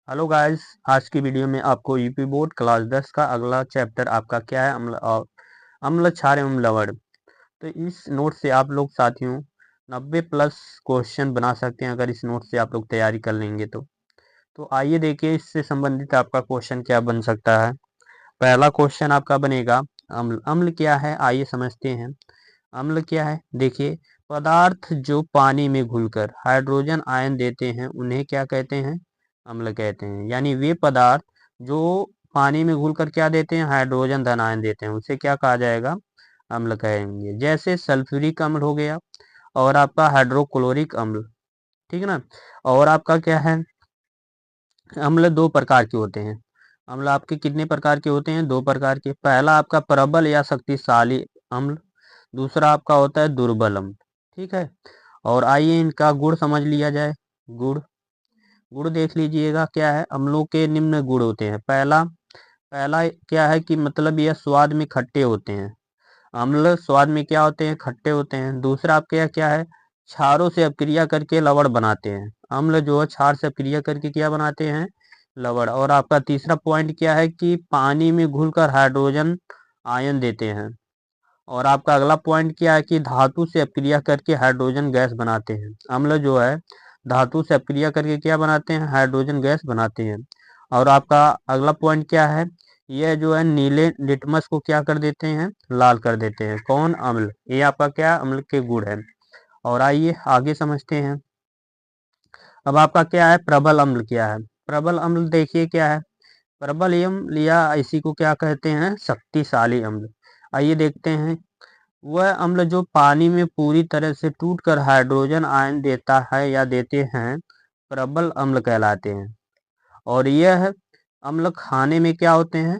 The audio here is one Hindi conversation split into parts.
हेलो गाइस, आज की वीडियो में आपको यूपी बोर्ड क्लास 10 का अगला चैप्टर आपका क्या है, अम्ल क्षार एवं लवण। तो इस नोट से आप लोग साथियों 90 प्लस क्वेश्चन बना सकते हैं अगर इस नोट से आप लोग तैयारी कर लेंगे तो आइए देखिए इससे संबंधित आपका क्वेश्चन क्या बन सकता है। पहला क्वेश्चन आपका बनेगा अम्ल। अम्ल क्या है आइए समझते हैं। अम्ल क्या है, देखिए पदार्थ जो पानी में घुलकर हाइड्रोजन आयन देते हैं उन्हें क्या कहते हैं, अम्ल कहते हैं। यानी वे पदार्थ जो पानी में घुलकर क्या देते हैं, हाइड्रोजन धन आयन देते हैं, उसे क्या कहा जाएगा, अम्ल कहेंगे। जैसे सल्फ्यूरिक अम्ल हो गया और आपका हाइड्रोक्लोरिक अम्ल, ठीक है ना। और आपका क्या है, अम्ल दो प्रकार के होते हैं। अम्ल आपके कितने प्रकार के होते हैं, दो प्रकार के। पहला आपका प्रबल या शक्तिशाली अम्ल, दूसरा आपका होता है दुर्बल अम्ल, ठीक है। और आइए इनका गुण समझ लिया जाए। गुण गुण देख लीजिएगा क्या है, अम्लों के निम्न गुण होते हैं। पहला पहला क्या है कि मतलब यह स्वाद में खट्टे होते हैं। अम्ल स्वाद में क्या होते हैं, खट्टे होते हैं। दूसरा आपके यहाँ क्या है, क्षारों से अपक्रिया करके लवण बनाते हैं। अम्ल जो है क्षार से अपक्रिया करके क्या बनाते हैं, लवण। और आपका तीसरा पॉइंट क्या है कि पानी में घुलकर हाइड्रोजन आयन देते हैं। और आपका अगला पॉइंट क्या है कि धातु से अपक्रिया करके हाइड्रोजन गैस बनाते हैं। अम्ल जो है धातु से अपक्रिया करके क्या बनाते हैं, हाइड्रोजन गैस बनाते हैं। और आपका अगला पॉइंट क्या है, यह जो है नीले लिटमस को क्या कर देते हैं, लाल कर देते हैं। कौन, अम्ल। ये आपका क्या अम्ल के गुण है। और आइए आगे समझते हैं। अब आपका क्या है, प्रबल अम्ल क्या है। प्रबल अम्ल देखिए क्या है, प्रबल अम्ल या इसी को क्या कहते हैं, शक्तिशाली अम्ल। आइए देखते हैं। वह अम्ल जो पानी में पूरी तरह से टूटकर हाइड्रोजन आयन देता है या देते हैं, प्रबल अम्ल कहलाते हैं। और यह अम्ल खाने में क्या होते हैं,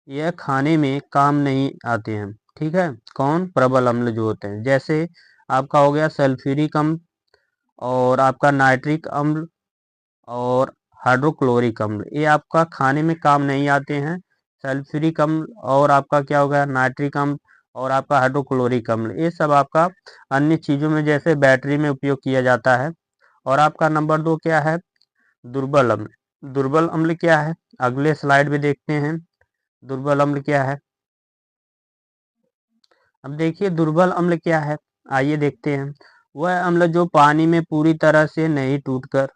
यह खाने में काम नहीं आते हैं, ठीक है। कौन, प्रबल अम्ल जो होते हैं। जैसे आपका हो गया सल्फ्यूरिक अम्ल और आपका नाइट्रिक अम्ल और हाइड्रोक्लोरिक अम्ल, ये आपका खाने में काम नहीं आते हैं। सल्फ्यूरिक अम्ल और आपका क्या होगा, नाइट्रिक अम्ल और आपका हाइड्रोक्लोरिक अम्ल, ये सब आपका अन्य चीजों में जैसे बैटरी में उपयोग किया जाता है। और आपका नंबर 2 क्या है, दुर्बल अम्ल। दुर्बल अम्ल क्या है, अगले स्लाइड में देखते हैं दुर्बल अम्ल क्या है। अब देखिए दुर्बल अम्ल क्या है, आइए देखते हैं। वह अम्ल जो पानी में पूरी तरह से नहीं टूटकर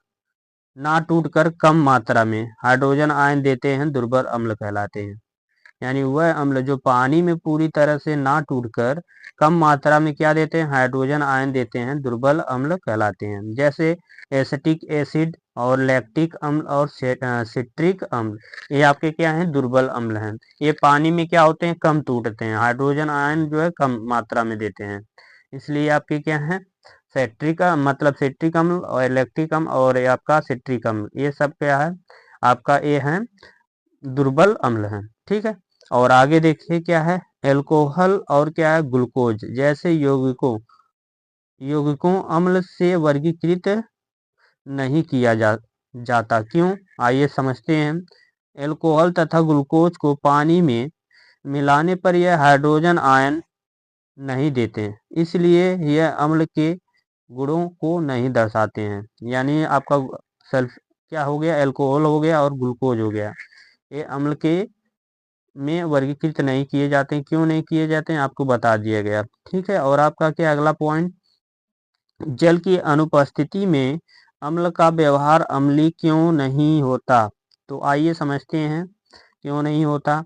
ना टूटकर कम मात्रा में हाइड्रोजन आयन देते हैं, दुर्बल अम्ल कहलाते हैं। यानी वह अम्ल जो पानी में पूरी तरह से ना टूटकर कम मात्रा में क्या देते हैं, हाइड्रोजन आयन देते हैं, दुर्बल अम्ल कहलाते हैं। जैसे एसिटिक एसिड और लैक्टिक अम्ल और सिट्रिक अम्ल, ये आपके क्या हैं, दुर्बल अम्ल हैं। ये पानी में क्या होते हैं, कम टूटते हैं, हाइड्रोजन आयन जो है कम मात्रा में देते हैं, इसलिए आपके क्या है, सेट्रिक मतलब सिट्रिक अम्ल और लैक्टिक अम्ल और ये आपका सिट्रिक अम्ल, ये सब क्या है, आपका ये है दुर्बल अम्ल है, ठीक है। और आगे देखिए क्या है, एल्कोहल और क्या है, ग्लूकोज जैसे यौगिकों अम्ल से वर्गीकृत नहीं किया जाता, क्यों, आइए समझते हैं। एल्कोहल तथा ग्लूकोज को पानी में मिलाने पर यह हाइड्रोजन आयन नहीं देते, इसलिए यह अम्ल के गुणों को नहीं दर्शाते हैं। यानी आपका सल्फ क्या हो गया, एल्कोहल हो गया और ग्लूकोज हो गया, ये अम्ल के में वर्गीकृत नहीं किए जाते हैं। क्यों नहीं किए जाते हैं, आपको बता दिया गया, ठीक है। और आपका क्या अगला पॉइंट, जल की अनुपस्थिति में अम्ल का व्यवहार अम्लीय क्यों नहीं होता। तो आइए समझते हैं क्यों नहीं होता।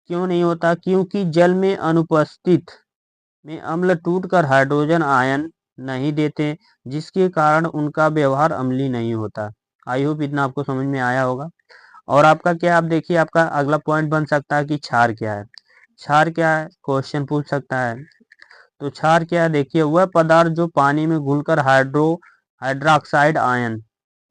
क्यों नहीं होता, क्योंकि जल में अनुपस्थित में अम्ल टूटकर हाइड्रोजन आयन नहीं देते, जिसके कारण उनका व्यवहार अम्लीय नहीं होता। आई होप इतना आपको समझ में आया होगा। और आपका क्या, आप देखिए आपका अगला पॉइंट बन सकता है कि क्षार क्या है। क्षार क्या है, क्वेश्चन पूछ सकता है। तो क्षार क्या है, देखिए वह पदार्थ जो पानी में घुलकर हाइड्रोक्साइड आयन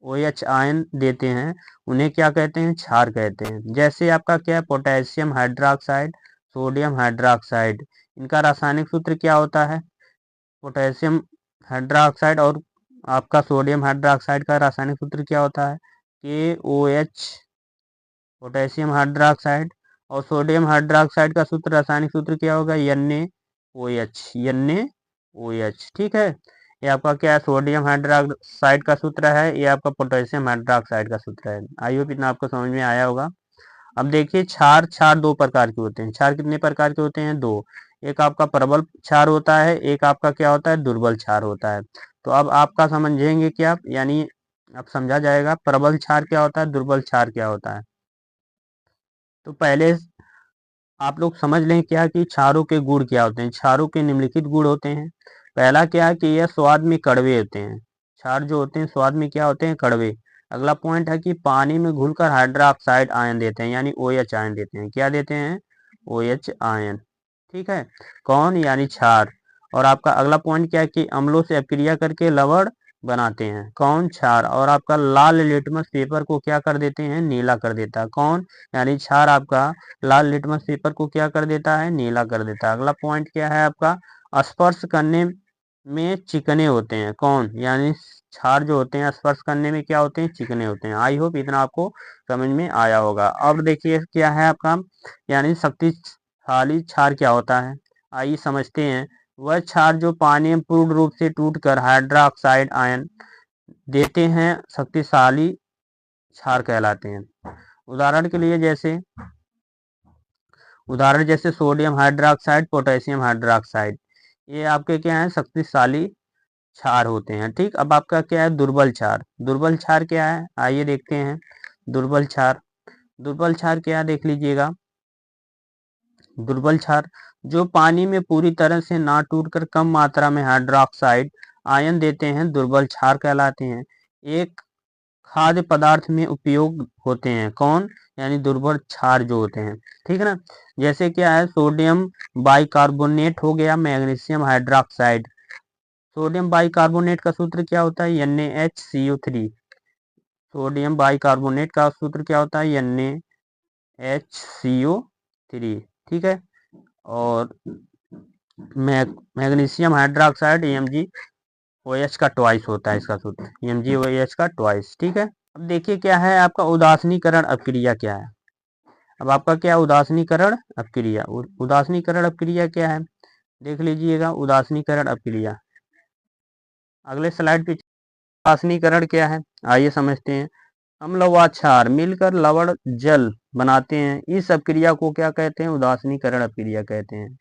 OH आयन देते हैं, उन्हें क्या कहते हैं, क्षार कहते हैं। जैसे आपका क्या है, पोटेशियम हाइड्रोक्साइड, सोडियम हाइड्रोक्साइड, इनका रासायनिक सूत्र क्या होता है, पोटेशियम हाइड्रोक्साइड और आपका सोडियम हाइड्रोक्साइड का रासायनिक सूत्र क्या होता है, KOH, पोटेशियम हाइड्रोक्साइड। और सोडियम हाइड्रोक्साइड का सूत्र, रासायनिक सूत्र क्या होगा, NaOH, NaOH, ठीक है। ये आपका क्या है, सोडियम हाइड्रोक्साइड का सूत्र है, ये आपका पोटेशियम हाइड्रोक्साइड का सूत्र है। आई होप इतना आपको समझ में आया होगा। अब देखिए क्षार, क्षार दो प्रकार के होते हैं। क्षार कितने प्रकार के होते हैं? दो। एक आपका प्रबल क्षार होता है, एक आपका क्या होता है, दुर्बल क्षार होता है। तो अब आपका समझेंगे क्या, यानी अब समझा जाएगा प्रबल क्षार क्या होता है, दुर्बल क्षार क्या होता है। तो पहले आप लोग समझ लें क्या कि क्षारों के गुण क्या होते हैं। क्षारों के निम्नलिखित गुण होते हैं। पहला क्या है कि यह स्वाद में कड़वे होते हैं। क्षार जो होते हैं स्वाद में क्या होते हैं, कड़वे। अगला पॉइंट है कि पानी में घुलकर हाइड्रोक्साइड आयन देते हैं, यानी OH आयन देते हैं। क्या देते हैं? OH ion. ठीक है, कौन? यानी क्षार। और आपका अगला पॉइंट क्या है कि अम्लों से अपक्रिया करके लवण बनाते हैं। कौन? क्षार। और आपका लाल लिटमस पेपर को क्या कर देते हैं, नीला कर देता है। कौन? यानी क्षार आपका लाल लिटमस पेपर को क्या कर देता है, नीला कर देता है। अगला पॉइंट क्या है आपका, स्पर्श करने में चिकने होते हैं। कौन? यानी क्षार जो होते हैं स्पर्श करने में क्या होते हैं, चिकने होते हैं। आई होप इतना आपको समझ में आया होगा। अब देखिए क्या है आपका, यानी शक्तिशाली क्षार क्या होता है, आइए समझते हैं। वह क्षार जो पानी में पूर्ण रूप से टूटकर हाइड्रोक्साइड आयन देते हैं, शक्तिशाली क्षार कहलाते हैं। उदाहरण के लिए जैसे सोडियम हाइड्रोक्साइड, पोटेशियम हाइड्रोक्साइड, ये आपके क्या है, शक्तिशाली क्षार होते हैं। ठीक, अब आपका क्या है, दुर्बल क्षार। दुर्बल क्षार क्या है, आइए देखते हैं। दुर्बल क्षार, दुर्बल क्षार क्या है, देख लीजिएगा। दुर्बल क्षार जो पानी में पूरी तरह से ना टूटकर कम मात्रा में हाइड्रोक्साइड आयन देते हैं, दुर्बल क्षार कहलाते हैं। एक खाद्य पदार्थ में उपयोग होते हैं। कौन? यानी दुर्बल क्षार जो होते हैं। ठीक है ना, जैसे क्या है, सोडियम बाइकार्बोनेट हो गया, मैग्नीशियम हाइड्रोक्साइड। सोडियम बाइकार्बोनेट का सूत्र क्या होता है, NaHCO3। सोडियम बाइकार्बोनेट का सूत्र क्या होता है, NaHCO3। ठीक है, और मैग्नीशियम हाइड्रोक्साइड MgOH का ट्वाइस होता है इसका सूत्र, MgOH का ट्वाइस। ठीक है, अब देखिए क्या है आपका उदासीनीकरण अपक्रिया क्या है। अब आपका क्या, उदासीनीकरण अपक्रिया। उदासीनीकरण अपक्रिया क्या है, देख लीजिएगा। उदासीनीकरण अपक्रिया अगले स्लाइड पे। उदासीनीकरण क्या है, आइए समझते हैं। अम्ल व क्षार मिलकर लवण जल बनाते हैं, इस अपक्रिया को क्या कहते हैं, उदासीनीकरण अपक्रिया कहते हैं।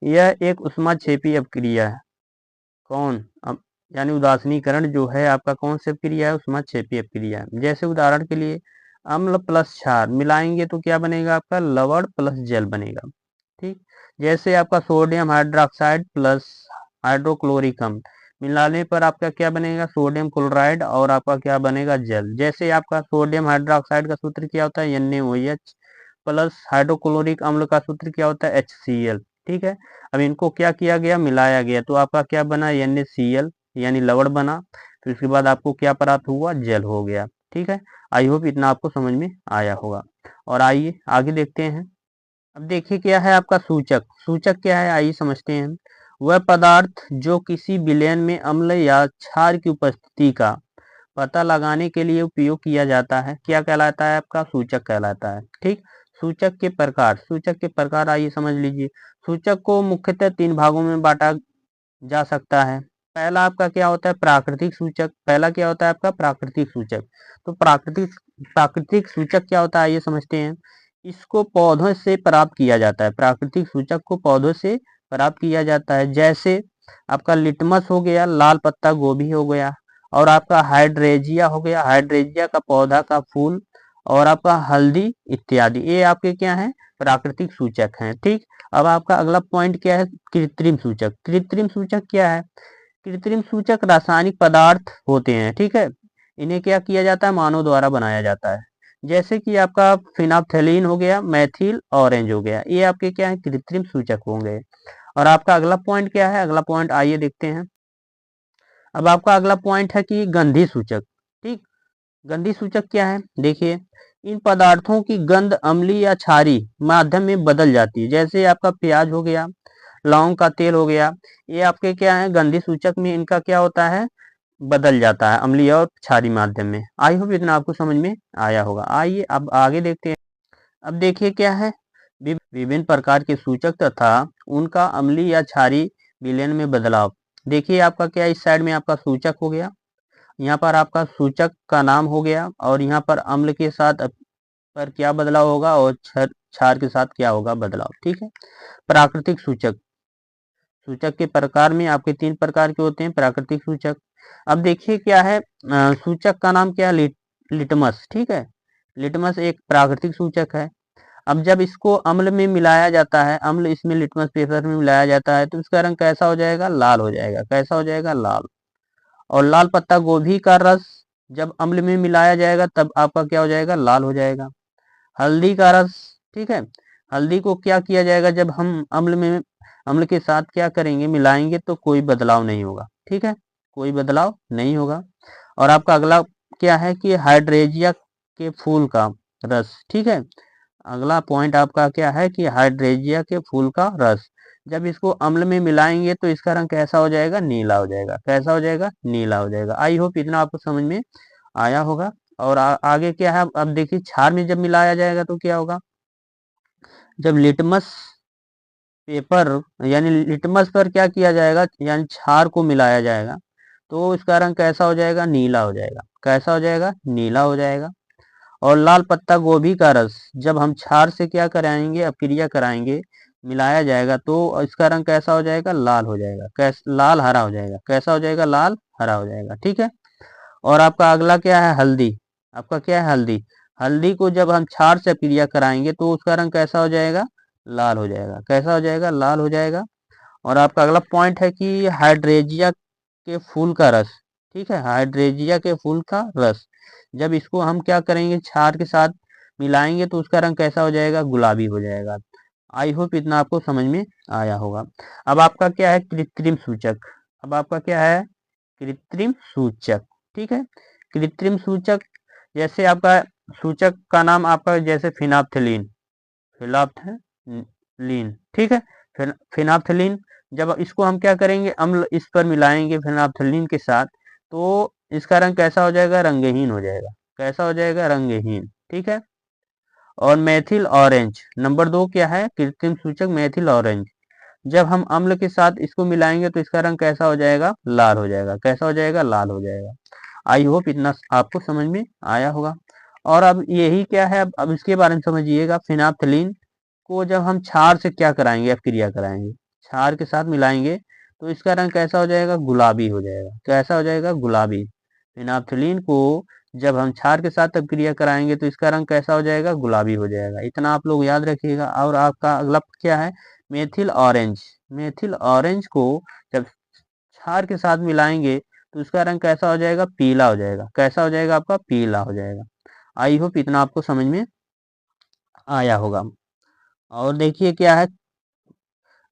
यह एक ऊष्माक्षेपी अपक्रिया है। कौन? यानी उदासीनीकरण जो है आपका कौन सी अपक्रिया है, ऊष्माक्षेपी अपक्रिया है। जैसे उदाहरण के लिए अम्ल प्लस क्षार मिलाएंगे तो क्या बनेगा, आपका लवण प्लस जल बनेगा। ठीक, जैसे आपका सोडियम हाइड्रोक्साइड प्लस हाइड्रोक्लोरिक अम्ल मिलाने पर आपका क्या बनेगा, सोडियम क्लोराइड, और आपका क्या बनेगा, जल। जैसे आपका सोडियम हाइड्रोक्साइड का सूत्र क्या होता है, NaOH प्लस हाइड्रोक्लोरिक अम्ल का सूत्र क्या होता है, HCl। ठीक है, अब इनको क्या किया गया, मिलाया गया, तो आपका क्या बना, NaCl, यानी लवण बना। फिर उसके बाद आपको क्या प्राप्त हुआ, जल हो गया। ठीक है, आई होप इतना आपको समझ में आया होगा। और आइए आगे देखते हैं। अब देखिए क्या है आपका सूचक। सूचक क्या है, आइए समझते हैं। वह पदार्थ जो किसी विलयन में अम्ल या क्षार की उपस्थिति का पता लगाने के लिए उपयोग किया जाता है, क्या कहलाता है, आपका सूचक कहलाता है। ठीक, सूचक के प्रकार। सूचक के प्रकार आइए समझ लीजिए। सूचक को मुख्यतः 3 भागों में बांटा जा सकता है। पहला आपका क्या होता है, प्राकृतिक सूचक। पहला क्या होता है आपका, प्राकृतिक सूचक। तो प्राकृतिक सूचक क्या होता है, आइए समझते हैं। इसको पौधों से प्राप्त किया जाता है। प्राकृतिक सूचक को पौधों से प्राप्त किया जाता है। जैसे आपका लिटमस हो गया, लाल पत्ता गोभी हो गया, और आपका हाइड्रेजिया हो गया, हाइड्रेजिया का पौधा का फूल, और आपका हल्दी इत्यादि। ये आपके क्या है, प्राकृतिक सूचक हैं। ठीक, अब आपका अगला पॉइंट क्या है, कृत्रिम सूचक। कृत्रिम सूचक क्या है, कृत्रिम सूचक रासायनिक पदार्थ होते हैं। ठीक है, इन्हें क्या किया जाता है, मानव द्वारा बनाया जाता है। जैसे कि आपका फिनाप्थेलीन हो गया, मैथिल ऑरेंज हो गया, ये आपके क्या है, कृत्रिम सूचक होंगे। और आपका अगला पॉइंट क्या है, अगला पॉइंट आइए देखते हैं। अब आपका अगला पॉइंट है कि गंधी सूचक। ठीक, गंधी सूचक क्या है, देखिए। इन पदार्थों की गंध अम्लीय या क्षारी माध्यम में बदल जाती है। जैसे आपका प्याज हो गया, लौंग का तेल हो गया, ये आपके क्या है, गंधी सूचक में इनका क्या होता है, बदल जाता है अम्लीय और क्षारी माध्यम में। आई होप इतना आपको समझ में आया होगा। आइए अब आगे देखते हैं। अब देखिए क्या है, विभिन्न प्रकार के सूचक तथा उनका अम्लीय या क्षारी विलयन में बदलाव। देखिए आपका क्या इस साइड में आपका सूचक हो गया, यहाँ पर आपका सूचक का नाम हो गया, और यहाँ पर अम्ल के साथ पर क्या बदलाव होगा और क्षार के साथ क्या होगा बदलाव। ठीक है। प्राकृतिक सूचक, सूचक के प्रकार में आपके 3 प्रकार के होते हैं प्राकृतिक सूचक। अब देखिए क्या है, सूचक का नाम क्या है, लिटमस। ठीक है, लिटमस एक प्राकृतिक सूचक है। अब जब इसको अम्ल में मिलाया जाता है, अम्ल इसमें लिटमस पेपर में मिलाया जाता है, तो इसका रंग कैसा हो जाएगा, लाल हो जाएगा। कैसा हो जाएगा, लाल। और लाल पत्ता गोभी का रस जब अम्ल में मिलाया जाएगा तब आपका क्या हो जाएगा, लाल हो जाएगा। हल्दी का रस, ठीक है, हल्दी को क्या किया जाएगा, जब हम अम्ल के साथ क्या करेंगे, मिलाएंगे, तो कोई बदलाव नहीं होगा। ठीक है, कोई बदलाव नहीं होगा। और आपका अगला क्या है कि हाइड्रेजिया के फूल का रस। ठीक है, अगला पॉइंट आपका क्या है कि हाइड्रेजिया के फूल का रस जब इसको अम्ल में मिलाएंगे तो इसका रंग कैसा हो जाएगा, नीला हो जाएगा। कैसा हो जाएगा, नीला हो जाएगा। आई होप इतना आपको समझ में आया होगा। और आगे क्या है, अब देखिए क्षार में जब मिलाया जाएगा तो क्या होगा, जब लिटमस पेपर यानी लिटमस पर क्या किया जाएगा, यानी क्षार को मिलाया जाएगा, तो इसका रंग कैसा हो जाएगा, नीला हो जाएगा। कैसा हो जाएगा, नीला हो जाएगा। और लाल पत्ता गोभी का रस जब हम क्षार से क्या कराएंगे, अपक्रिया कराएंगे, मिलाया जाएगा, तो इसका रंग कैसा हो जाएगा, लाल हो जाएगा। लाल हरा हो जाएगा। कैसा हो जाएगा, लाल हरा हो जाएगा। ठीक है। और आपका अगला क्या है, हल्दी। आपका क्या है, हल्दी। हल्दी को जब हम क्षार से अपक्रिया कराएंगे तो उसका रंग कैसा हो जाएगा, लाल हो जाएगा। कैसा हो जाएगा, लाल हो जाएगा। और आपका अगला पॉइंट है कि हाइड्रेजिया के फूल का रस। ठीक है, हाइड्रेजिया के फूल का रस जब इसको हम क्या करेंगे, क्षार के साथ मिलाएंगे तो उसका रंग कैसा हो जाएगा, गुलाबी हो जाएगा। आई होप इतना आपको समझ में आया होगा। अब आपका क्या है, कृत्रिम सूचक। अब आपका क्या है, कृत्रिम सूचक। ठीक है, कृत्रिम सूचक जैसे आपका सूचक का नाम आपका जैसे फिनाप्थलीन, फिनाप्थलीन। ठीक है, फिनाप्थलीन जब इसको हम क्या करेंगे, अम्ल इस पर मिलाएंगे फिनाप्थलीन के साथ, तो इसका रंग कैसा हो जाएगा, रंगहीन हो जाएगा। कैसा हो जाएगा, रंगहीन। ठीक है। और मेथिल ऑरेंज नंबर 2 क्या है, कृत्रिम सूचक मेथिल ऑरेंज जब हम अम्ल के साथ इसको मिलाएंगे तो इसका रंग कैसा हो जाएगा, लाल हो जाएगा। कैसा हो जाएगा, लाल हो जाएगा। आई होप इतना आपको समझ में आया होगा। और अब यही क्या है, अब इसके बारे में समझिएगा। फिनाप्थलीन को जब हम क्षार से क्या कराएंगे, अपक्रिया कराएंगे, क्षार के साथ मिलाएंगे, तो इसका रंग कैसा हो जाएगा, गुलाबी हो जाएगा। कैसा हो जाएगा, गुलाबी। फिनाप्थलीन को जब हम क्षार के साथ अपक्रिया कराएंगे तो इसका रंग कैसा हो जाएगा, गुलाबी हो जाएगा। इतना आप लोग याद रखिएगा। और आपका अगला क्या है, मेथिल ऑरेंज। मेथिल ऑरेंज को जब क्षार के साथ मिलाएंगे तो उसका रंग कैसा हो जाएगा, पीला हो जाएगा। कैसा हो जाएगा, आपका पीला हो जाएगा। आई होप इतना आपको समझ में आया होगा। और देखिए क्या है,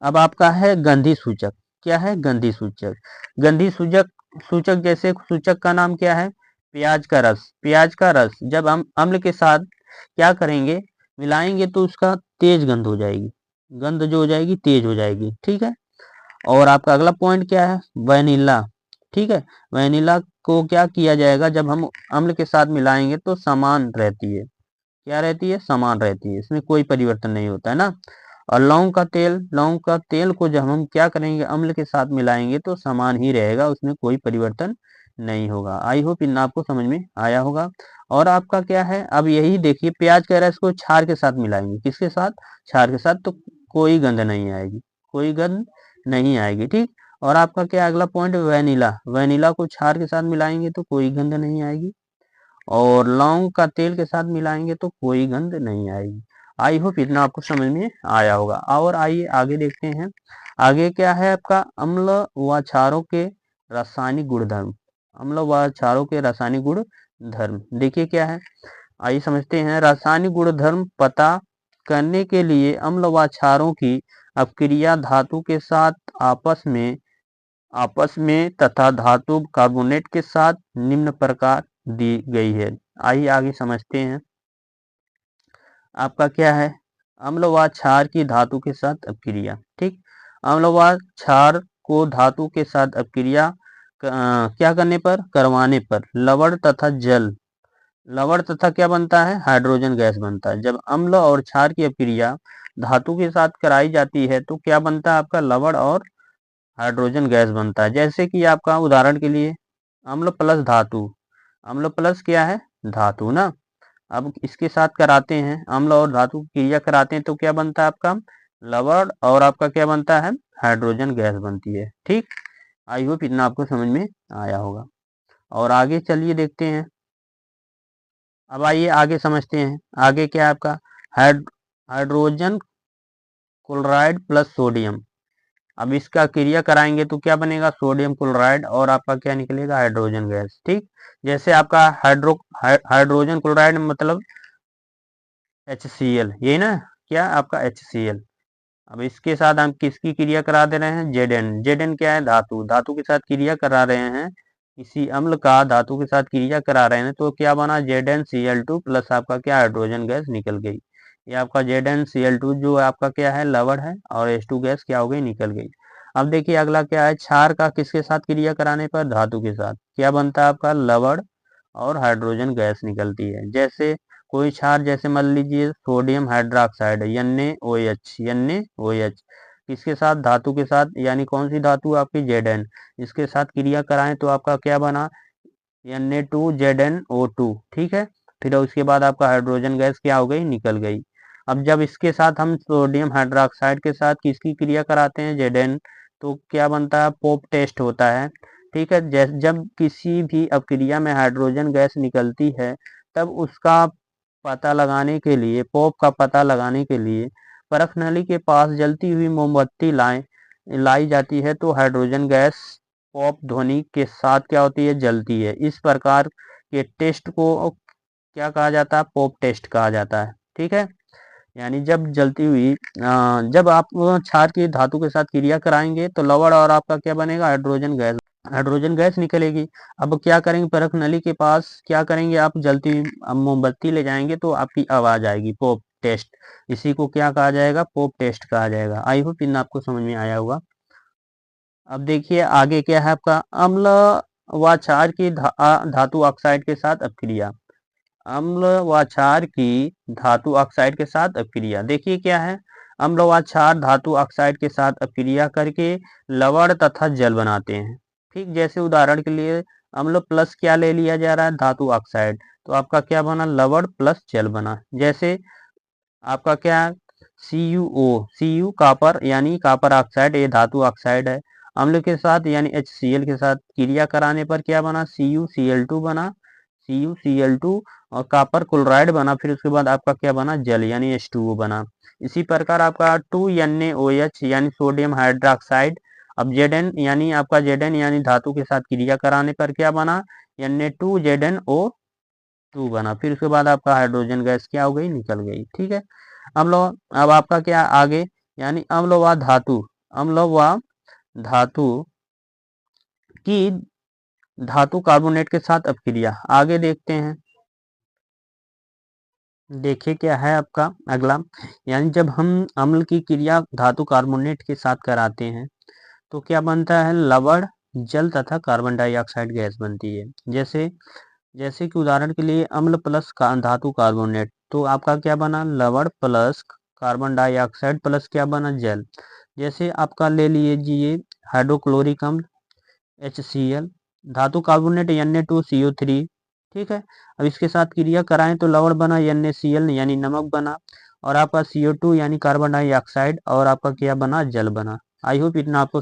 अब आपका है गंधी सूचक। क्या है, गंधी सूचक। गंधी सूचक, सूचक जैसे सूचक का नाम क्या है, प्याज का रस। प्याज का रस जब हम अम्ल के साथ क्या करेंगे, मिलाएंगे, तो उसका तेज गंध हो जाएगी। गंध जो हो जाएगी, तेज हो जाएगी। ठीक है। और आपका अगला पॉइंट क्या है, वैनिला। ठीक है, वैनिला को क्या किया जाएगा, जब हम अम्ल के साथ मिलाएंगे तो समान रहती है। क्या रहती है, समान रहती है, इसमें कोई परिवर्तन नहीं होता है ना। और लौंग का तेल, लौंग का तेल को जब हम क्या करेंगे, अम्ल के साथ मिलाएंगे तो समान ही रहेगा, उसमें कोई परिवर्तन नहीं होगा। आई होप इन आपको समझ में आया होगा। और आपका क्या है, अब यही देखिए, प्याज का रस को क्षार के साथ मिलाएंगे, किसके साथ, क्षार के साथ, तो कोई गंध नहीं आएगी। कोई गंध नहीं आएगी। ठीक। और आपका क्या अगला पॉइंट, वेनिला। वेनिला को क्षार के साथ मिलाएंगे तो कोई गंध नहीं आएगी। और लौंग का तेल के साथ मिलाएंगे तो कोई गंध नहीं आएगी। आई होप इतना आपको समझ में आया होगा। और आइए आगे देखते हैं। आगे क्या है आपका, अम्ल व क्षारों के रासायनिक गुणधर्म। अम्ल व क्षारों के रासायनिक गुण धर्म देखिए क्या है, आइए समझते हैं। रासायनिक गुणधर्म पता करने के लिए अम्ल व क्षारों की अपक्रिया धातु के साथ आपस में तथा धातु कार्बोनेट के साथ निम्न प्रकार दी गई है। आइए आगे समझते हैं। आपका क्या है, अम्ल व क्षार की धातु के साथ अपक्रिया। ठीक, अम्ल व क्षार को धातु के साथ अपक्रिया क्या करने पर, करवाने पर लवण तथा जल, लवण तथा क्या बनता है, हाइड्रोजन गैस बनता है। जब अम्ल और क्षार की अपक्रिया धातु के साथ कराई जाती है तो क्या बनता है, आपका लवण और हाइड्रोजन गैस बनता है। जैसे कि आपका उदाहरण के लिए अम्ल प्लस धातु, अम्ल प्लस क्या है, धातु ना। अब इसके साथ कराते हैं, अम्ल और धातु की क्रिया कराते हैं तो क्या बनता है आपका, लवण, और आपका क्या बनता है, हाइड्रोजन गैस बनती है। ठीक, आई होप इतना आपको समझ में आया होगा। और आगे चलिए देखते हैं। अब आइए आगे समझते हैं। आगे क्या है आपका, हाइड्रोजन क्लोराइड प्लस सोडियम। अब इसका क्रिया कराएंगे तो क्या बनेगा, सोडियम क्लोराइड और आपका क्या निकलेगा, हाइड्रोजन गैस। ठीक, जैसे आपका हाइड्रोजन क्लोराइड मतलब HCl, यही ना, क्या आपका HCl। अब इसके साथ हम किसकी क्रिया करा दे रहे हैं, Zn। Zn क्या है, धातु, धातु के साथ क्रिया करा रहे हैं, किसी अम्ल का धातु के साथ क्रिया करा रहे हैं तो क्या बना, ZnCl2 प्लस आपका क्या, हाइड्रोजन गैस निकल गई। ये आपका ZnCl2 जो आपका क्या है, लवण है, और H2 गैस क्या हो गई, निकल गई। अब देखिए अगला क्या है, क्षार का किसके साथ क्रिया कराने पर, धातु के साथ क्या बनता है आपका, लवण और हाइड्रोजन गैस निकलती है। जैसे कोई क्षार, जैसे मान लीजिए सोडियम हाइड्रोक्साइड NaOH, NaOH किसके साथ, धातु के साथ, यानी कौन सी धातु आपकी, Zn, इसके साथ क्रिया कराएं तो आपका क्या बना, Na2ZnO2। ठीक है, फिर उसके बाद आपका हाइड्रोजन गैस क्या हो गई, निकल गई। अब जब इसके साथ हम सोडियम हाइड्रोक्साइड के साथ किसकी क्रिया कराते हैं, Zn, तो क्या बनता है, पोप टेस्ट होता है। ठीक है, जब किसी भी अपक्रिया में हाइड्रोजन गैस निकलती है तब उसका पता लगाने के लिए, पॉप का पता लगाने के लिए परख नली के पास जलती हुई मोमबत्ती लाई जाती है तो हाइड्रोजन गैस पॉप ध्वनि के साथ क्या होती है, जलती है। इस प्रकार के टेस्ट को क्या कहा जाता है, पॉप टेस्ट कहा जाता है। ठीक है, यानी जब जलती हुई जब आप क्षार की धातु के साथ क्रिया कराएंगे तो लवण और आपका क्या बनेगा, हाइड्रोजन गैस, हाइड्रोजन गैस निकलेगी। अब क्या करेंगे, परख नली के पास क्या करेंगे, आप जलती हुई मोमबत्ती ले जाएंगे तो आपकी आवाज आएगी, पॉप टेस्ट। इसी को क्या कहा जाएगा, पॉप टेस्ट कहा जाएगा। आई होप इन आपको समझ में आया होगा। अब देखिए आगे क्या है आपका, अम्ल व क्षार की धातु ऑक्साइड के साथ अपक्रिया, अम्ल व क्षार की धातु ऑक्साइड के साथ अपक्रिया। देखिए क्या है, अम्ल व क्षार धातु ऑक्साइड के साथ अपक्रिया करके लवण तथा जल बनाते हैं। ठीक, जैसे उदाहरण के लिए अम्ल प्लस क्या ले लिया जा रहा है, धातु ऑक्साइड, तो आपका क्या बना, लवण प्लस जल बना। जैसे आपका क्या, Cu कॉपर, यानी कॉपर ऑक्साइड, ये धातु ऑक्साइड है। अम्ल के साथ यानी HCl के साथ क्रिया कराने पर क्या बना, CuCl2 बना, CuCl2, और कॉपर क्लोराइड बना। फिर उसके बाद आपका क्या बना, जल, यानी H2O बना। इसी प्रकार आपका 2NaOH यानी सोडियम हाइड्रोक्साइड। अब Zn यानी आपका Zn यानी धातु के साथ क्रिया कराने पर क्या बना, Na2ZnO2 बना। फिर उसके बाद आपका हाइड्रोजन गैस क्या हो गई, निकल गई। ठीक है, अम्ल, अब आपका क्या आगे, यानी अम्ल व धातु, अम्ल व धातु की धातु कार्बोनेट के साथ अपक्रिया, आगे देखते हैं। देखिए क्या है आपका अगला, यानी जब हम अम्ल की क्रिया धातु कार्बोनेट के साथ कराते हैं तो क्या बनता है, लवण, जल तथा कार्बन डाइऑक्साइड गैस बनती है। जैसे जैसे कि उदाहरण के लिए अम्ल प्लस धातु कार्बोनेट, तो आपका क्या बना, लवण प्लस कार्बन डाइऑक्साइड प्लस क्या बना, जल। जैसे आपका ले लीजिए हाइड्रोक्लोरिक अम्ल HCl, धातु कार्बोनेट Na2CO3। ठीक है, अब इसके साथ क्रिया कराएं तो लवण बना NaCl यानी नमक बना, और आपका CO2 यानी कार्बन डाइऑक्साइड, और आपका क्या बना, जल बना। आई होप इतना आपको